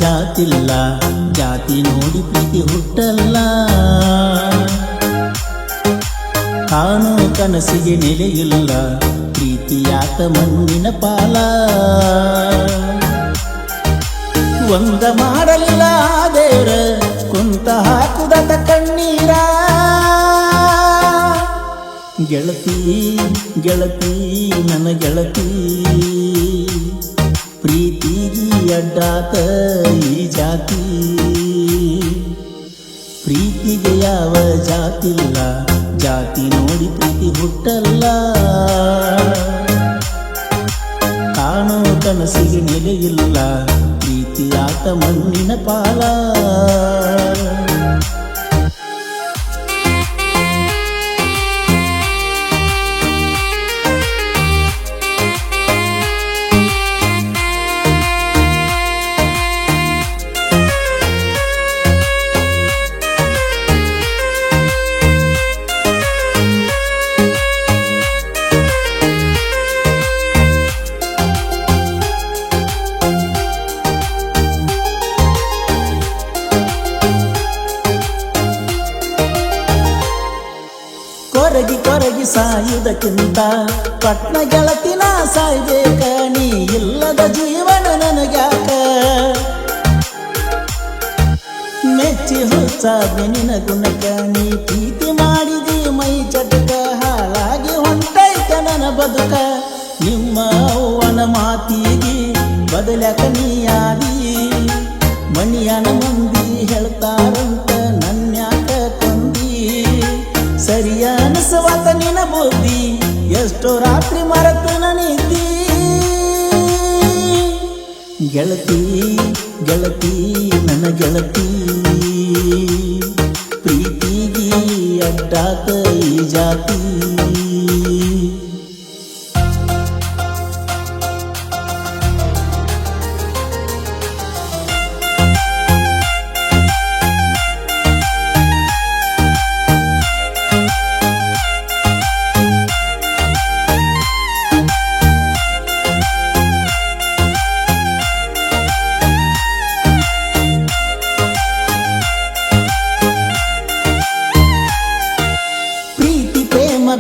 ಜಾತಿಲ್ಲ, ಜಾತಿ ನೋಡಿ ಪ್ರೀತಿ ಹುಟ್ಟಲ್ಲ. ಕಾಣೋ ಕನಸಿಗೆ ನೆಲೆಯಿಲ್ಲ, ಪ್ರೀತಿಯಾತ ಮಣ್ಣಿನ ಪಾಲ. ಒಂದ ಮಾಡಲಿಲ್ಲ ದೇವ್ರ, ಕುಂತ ಹಾಕುದಟ ಕಣ್ಣೀರ. ಗೆಳತಿ ಗೆಳತಿ ನನ್ನ ಗೆಳತಿ, ಪ್ರೀತಿಗಿ ಅಡ್ಡಾತ ಈ ಜಾತಿ. ಪ್ರೀತಿಗೆ ಯಾವ ಜಾತಿಲ್ಲ, ಜಾತಿ ನೋಡಿ ಪ್ರೀತಿ ಹುಟ್ಟಲ್ಲ. ಕಾಣೋ ಕನಸಿಗೆ ನೆಲೆಯಿಲ್ಲ, ಪ್ರೀತಿಯಾತ ಮಣ್ಣಿನ ಪಾಲ. ಕೊರಗಿ ಕೊರಗಿ ಸಾಯುವುದಕ್ಕಿಂತ ಪಟ್ನ ಗೆಳತಿನ ಸಾಯ್ಬೇಕ. ನೀ ಇಲ್ಲದ ಜೀವನ ನನಗ್ಯಾಕ. ಮೆಚ್ಚಿ ಹುಚ್ಚಾದ್ನೆ ನಿನ ಗುಣಕ, ನೀ ಪ್ರೀತಿ ಮಾಡಿದಿ ಮೈ ಚಟಕ. ಹಾಳಾಗಿ ಹೊಂಟೈತ ನನ್ನ ಬದುಕ, ನಿಮ್ಮ ಅವ್ವನ ಮಾತಿಗೆ ಬದಲಾಕ ನೀಯಾದಿ. ಮಣಿಯನ ಮಂದಿ ಹೇಳ್ತಾರಂತ ನನ್ಯಾಕ ಕೊಂದಿ. ಸರಿಯ ಅನಸವಾತ ನಿನ ಬುದ್ಧಿ, ಎಷ್ಟೋ ರಾತ್ರಿ ಮರೆತು ನನಿದ್ದಿ. ಗೆಳತಿ ಗೆಳತಿ ನನ್ನ ಗೆಳತಿ, ಪ್ರೀತಿಗಿ ಅಡ್ಡಾತ ಈ ಜಾತಿ.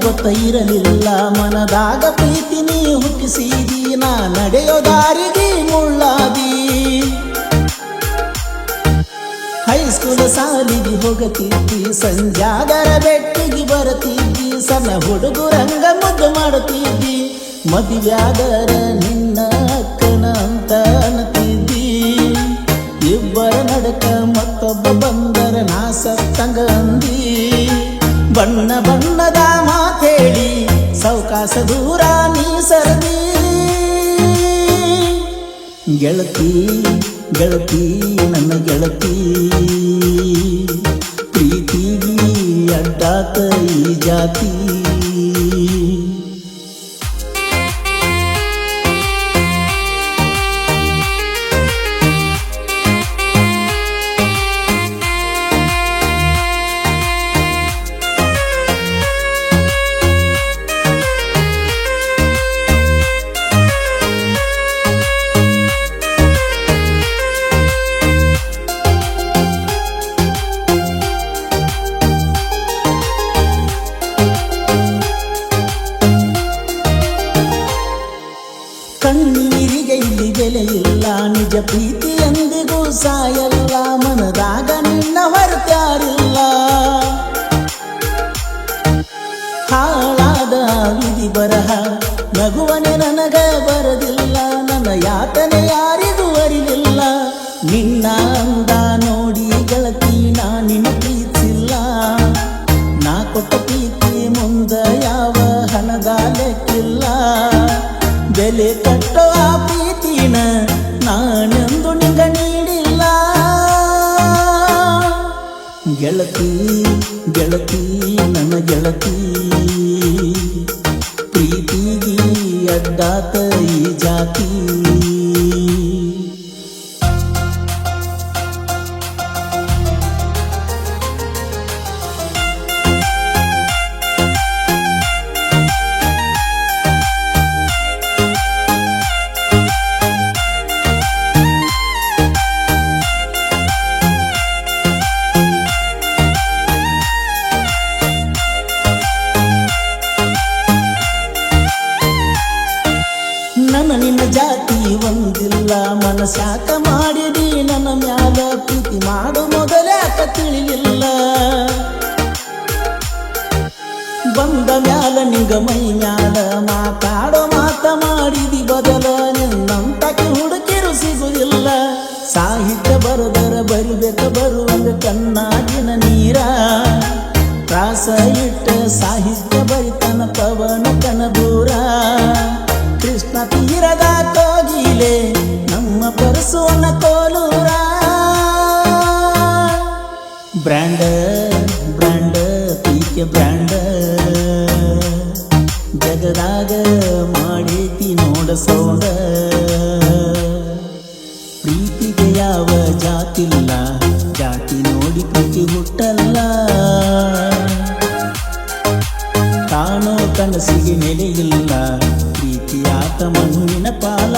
ಗೊತ್ತ ಇರಲಿಲ್ಲ ಮನದಾಗ ಪ್ರೀತಿ ನೀ ಹುಟ್ಟಿಸಿದಿ. ನಾ ನಡೆಯೋ ದಾರಿಗೆ ಮುಳ್ಳಾದಿ. ಹೈಸ್ಕೂಲ್ ಸಾಲಿಗೆ ಹೋಗತಿದ್ದಿ, ಸಂಜಾಗರ ಬೆಟ್ಟಿಗೆ ಬರತಿದ್ದಿ. ಸಣ್ಣ ಹುಡುಗರಂಗ ಮುದ್ದು ಮಾಡುತ್ತಿದ್ದಿ, ಮದುವ್ಯಾದರ ನಿನ್ನ ಅಕ್ಕನ ಅಂತ ಅನ್ನತಿದ್ದಿ. ಇಬ್ಬರ ನಡಕ ಮತ್ತೊಬ್ಬ ಬಂದರ ನಾ ಸತ್ತಂಗ ಅಂದಿ. ಬಣ್ಣ ಬಣ್ಣದ ಮಾತೇಳಿ ಸೌಕಾಸ ದೂರ ನೀ ಸರದಿ. ಗೆಳತಿ ಗೆಳತಿ ನನ್ನ ಗೆಳತಿ, ಪ್ರೀತಿಗಿ ಅಡ್ಡಾತ ಈ ಜಾತಿ. ಕಣ್ಣೀರಿಗೆ ಇಲ್ಲಿ ಬೆಲೆ ಇಲ್ಲ, ನಿಜ ಪ್ರೀತಿ ಎಂದಿಗೂ ಸಾಯಲ್ಲ. ಮನದಾಗ ನಿನ್ನ ಹೊರತಾರಿಲ್ಲ. ಹಾಳಾದ ವಿಧಿ ಬರಹ ನಗುವನೆ ನನಗ ಬರದಿಲ್ಲ. ನನ್ನ ಯಾತನೆ ಯಾರಿಗೂ ಅರಿಲಿಲ್ಲ. ನಿನ್ನ ಅಂದ ನೋಡಿ ಗೆಳತಿ ನಾ ನಿನ್ನ ಪ್ರೀತಿಸಿಲ್ಲ. ನಾ ಕೊಟ್ಟ ಪ್ರೀತಿ ಮುಂದ ಯಾವ ಹಣದ ಲೆಕ್ಕಿಲ್ಲ. ಬೆಲೆ ಕಟ್ಟೋ ಆ ಪ್ರೀತಿನ ನಾನೆಂದು ನಿಂಗ ನೀಡಿಲ್ಲ. ಗೆಳತಿ ಗೆಳತಿ ನನ್ನ ಗೆಳತಿ, ಪ್ರೀತಿಗಿ ಅಡ್ಡಾತ ಈ ಜಾತಿ. ನನ್ನ ನಿನ್ನ ಜಾತಿ ಒಂದಿಲ್ಲ ಮನಸ್ಯಾಕ ಮಾಡಿದಿ ನನ್ನ ಮ್ಯಾಲ ಪ್ರೀತಿ ಮಾಡು ಮೊದಲ್ಯಾಕ ತಿಳಿಲಿಲ್ಲ ಬಂದ ಮ್ಯಾಲ ನಿಂಗ ಮೈ ಮ್ಯಾಲ ಮಾತಾಡೋ ಮಾತ ಮಾಡಿದಿ ಬದಲ ನಿನ್ನಂತಕ್ಕೆ ಹುಡುಕಿರು ಸಿಗುವುದಿಲ್ಲ ಸಾಹಿತ್ಯ ಬರದರ ಬರಿಬೇಕ ಬರುವಂಗ ಕಣ್ಣಾಗಿನ ನೀರ ಪ್ರಾಸ ಇಟ್ಟ ಸಾಹಿತ್ಯ ಬರಿತನ ಪವನ ಕನಬೂರ ಕೃಷ್ಣ ತೀರದ ಕೋಗಿಲೆ ನಮ್ಮ ಪರಸುವನ ಕೋಲೂರ ಬ್ರ್ಯಾಂಡ ಬ್ರ್ಯಾಂಡ ಪೀಕೆ ಬ್ರ್ಯಾಂಡ ಜಗದಾಗ ಮಾಡೇತಿ ನೋಡ ಸೌಂಡ ಪ್ರೀತಿಗೆ ಯಾವ ಜಾತಿಲ್ಲ ಜಾತಿ ನೋಡಿ ಪ್ರೀತಿ ಹುಟ್ಟಲ್ಲ ಕಾಣೋ ಕನಸಿಗೆ ನೆಲೆಯಿಲ್ಲ ಪ್ರೀತಿಯಾತ ಮಣ್ಣಿನ ಪಾಲ